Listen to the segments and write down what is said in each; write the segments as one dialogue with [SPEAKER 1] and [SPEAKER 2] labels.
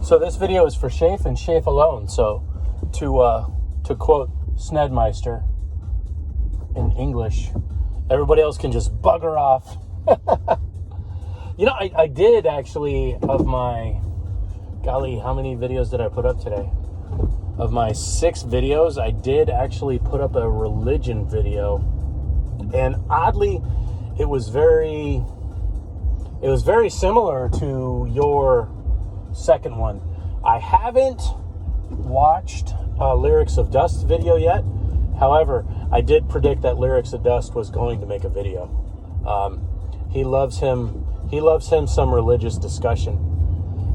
[SPEAKER 1] So this video is for schaef and schaef alone. So to quote Snedmeister in English, everybody else can just bugger off. I did actually, of my, golly, how many videos did I put up today? Of my 6 videos, I did actually put up a religion video. And oddly, it was very similar to your second one. I haven't watched Lyrics of Dust video yet. However, I did predict that Lyrics of Dust was going to make a video. He loves him some religious discussion.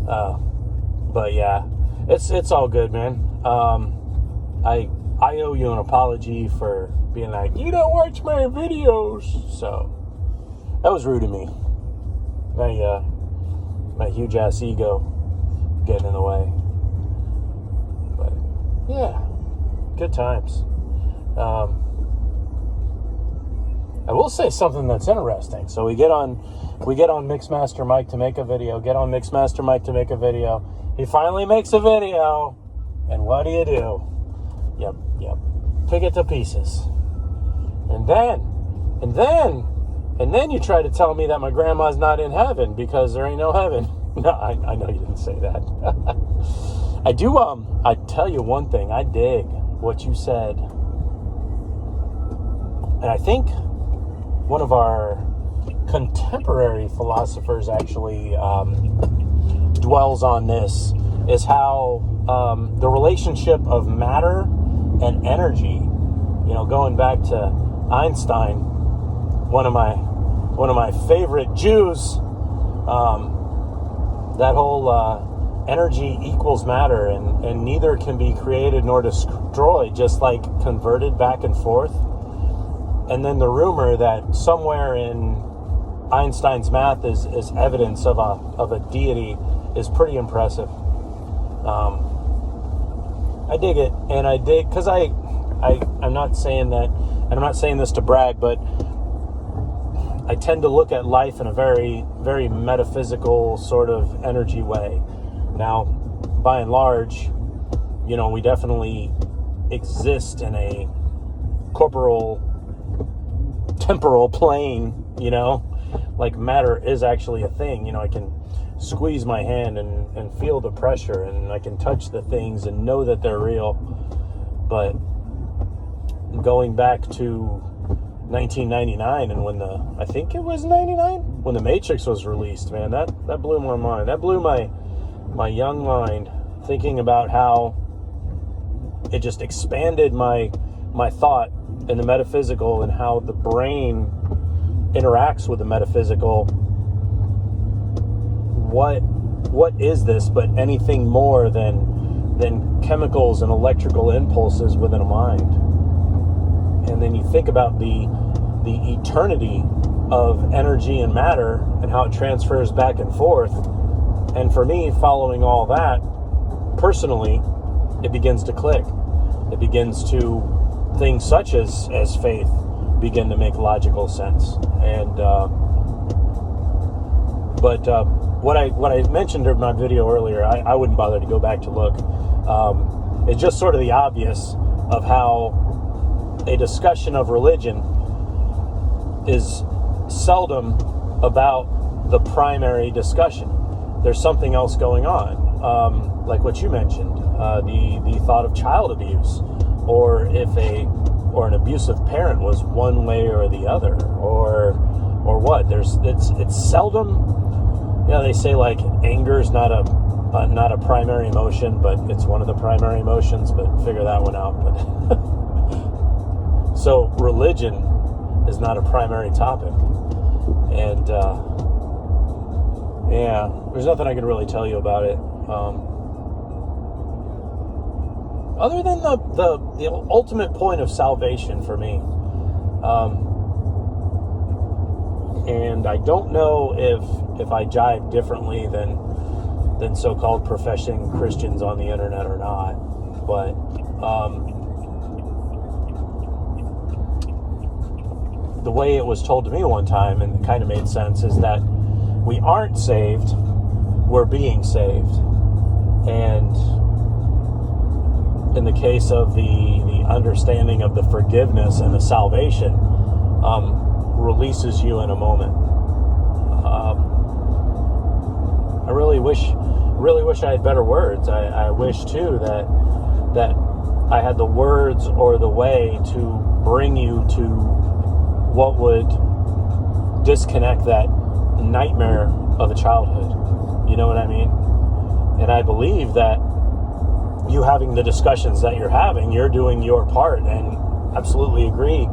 [SPEAKER 1] But yeah, it's all good, man. I owe you an apology for being like, you don't watch my videos. So that was rude of me. My huge ass ego getting in the way. But yeah, good times. I will say something that's interesting. So we get on Mixmaster Mike to make a video. He finally makes a video, and what do? Yep. Pick it to pieces. And then you try to tell me that my grandma's not in heaven because there ain't no heaven. No, I know you didn't say that. I do, I tell you one thing, I dig what you said. And I think one of our contemporary philosophers actually dwells on this, is how the relationship of matter and energy, going back to Einstein, one of my favorite Jews, that whole energy equals matter, and neither can be created nor destroyed, just like converted back and forth. And then the rumor that somewhere in Einstein's math is evidence of a deity is pretty impressive. I dig it, and I dig, because I'm not saying that, and I'm not saying this to brag, but I tend to look at life in a very, very metaphysical sort of energy way. Now, by and large, we definitely exist in a corporal, temporal plane, like matter is actually a thing. I can squeeze my hand and feel the pressure, and I can touch the things and know that they're real. But going back to 1999, and I think it was 99 when The Matrix was released, man, that blew my mind. That blew my young mind, thinking about how it just expanded my thought in the metaphysical, and how the brain interacts with the metaphysical. What is this but anything more than chemicals and electrical impulses within a mind? And then you think about the eternity of energy and matter and how it transfers back and forth. And for me, following all that, personally, it begins to click. It begins to, things such as faith begin to make logical sense. And what I mentioned in my video earlier, I wouldn't bother to go back to look. It's just sort of the obvious of how a discussion of religion is seldom about the primary discussion. There's something else going on, like what you mentioned, the thought of child abuse, or or an abusive parent was one way or the other, or what. It's seldom. They say like anger is not a primary emotion, but it's one of the primary emotions. But figure that one out. But so religion is not a primary topic, and there's nothing I can really tell you about it, other than the ultimate point of salvation for me. And I don't know if I jive differently than so-called professing Christians on the internet or not, but the way it was told to me one time, and it kind of made sense, is that we aren't saved, we're being saved. And in the case of the understanding of the forgiveness and the salvation, releases you in a moment. I really wish I had better words. I wish too that I had the words or the way to bring you to what would disconnect that nightmare of a childhood. You know what I mean? And I believe that you having the discussions that you're having, you're doing your part, and absolutely agree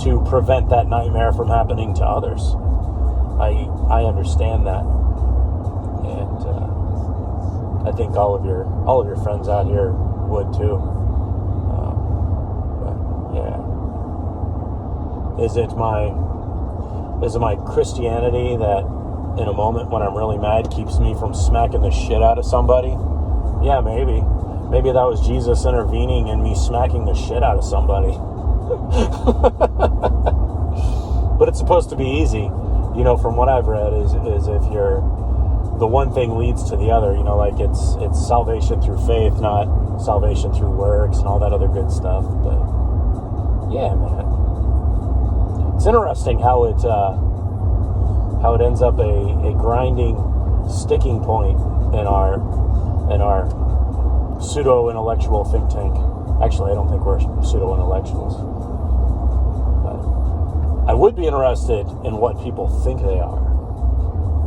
[SPEAKER 1] to prevent that nightmare from happening to others. I understand that, and I think all of your friends out here would too. But yeah, is it my Christianity that in a moment when I'm really mad keeps me from smacking the shit out of somebody? Yeah, maybe that was Jesus intervening and me smacking the shit out of somebody. But it's supposed to be easy, from what I've read, is if you're, the one thing leads to the other, like it's salvation through faith, not salvation through works and all that other good stuff. But yeah, man, it's interesting how it ends up a grinding sticking point in our pseudo-intellectual think tank. Actually, I don't think we're pseudo-intellectuals. But I would be interested in what people think they are.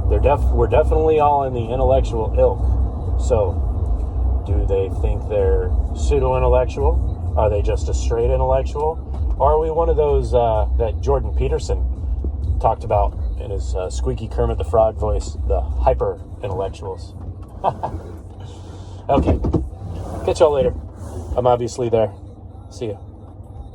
[SPEAKER 1] We're definitely all in the intellectual ilk. So, do they think they're pseudo-intellectual? Are they just a straight intellectual? Or are we one of those that Jordan Peterson talked about in his squeaky Kermit the Frog voice, the hyper-intellectuals? Okay. Catch y'all later. I'm obviously there. See ya.